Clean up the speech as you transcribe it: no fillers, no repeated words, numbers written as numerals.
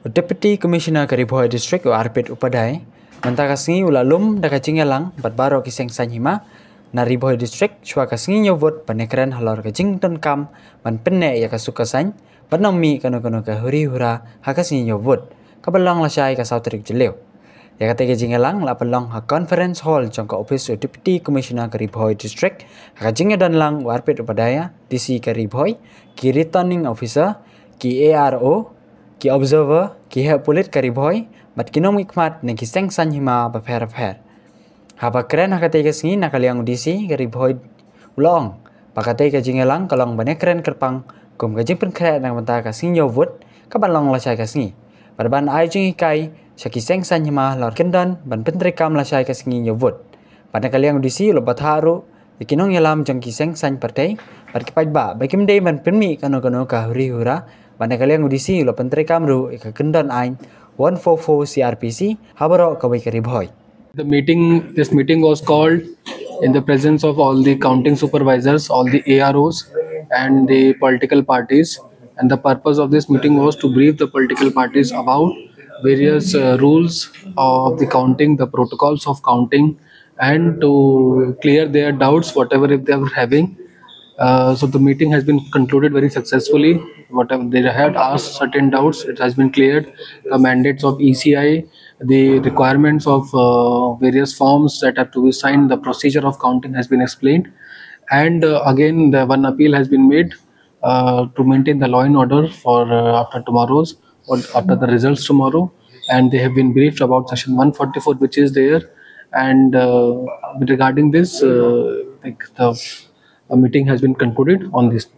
Deputy Commissioner kari Bhoi District o Arpit Upadai, mentaka Sngi ulalum daka Jingialang bat baro ki Seng Saiñ Hima, nari Bhoi District Shuwa ka Sngi Ñiew vot panekran halor ka Jington kam ban penne ya ka suka Saiñ, bat nomi kanu ka huri hura haka Sngi Ñiew vot, ka balong la syai ka Sautrik Jelew. Ya kata ke Jingialang la balong ha conference hall jong ka office o Deputy Commissioner kari Bhoi District, haka Jingialang o Arpit Upadaya, DC kari Bhoi, ki returning officer, ki ARO, ki observer, ki head polit kari Bhoi, bat kinom ikmat ne ki Seng Saiñ Hima ba pher. Haba keren hakate ke Sngi nakaliang DC kari Bhoi ulong, pakate ke Jingialang kalong bane keren kerpang, kum ka jingpen kret nang banta ka Sngi Ñiew vot, ka balong la syai ka Sngi. Ban ai jing ikai, syaki Seng Saiñ Hima lor kendan ban pentrekam la syai ka Sngi Ñiew vot. Ban nakaliang DC lo batharu, ikinong yalam jong ki Seng Saiñ partei, bat kipaj ba, bakim day ban penmi kanu ka huri hura, ban nakaliang DC lo pentrekam ru ika kendan ain 144 CRPC habaro kawai kari Bhoi. This meeting was called in the presence of all the counting supervisors, all the AROs and the political parties. And the purpose of this meeting was to brief the political parties about various rules of the counting, the protocols of counting, and to clear their doubts, whatever if they are having. So the meeting has been concluded very successfully. Whatever they had asked certain doubts, it has been cleared. The mandates of ECI, the requirements of various forms that have to be signed, the procedure of counting has been explained. And again, the one appeal has been made to maintain the law and order for after tomorrow's or after the results tomorrow. And they have been briefed about section 144, which is there. And regarding this, like the a meeting has been concluded on this.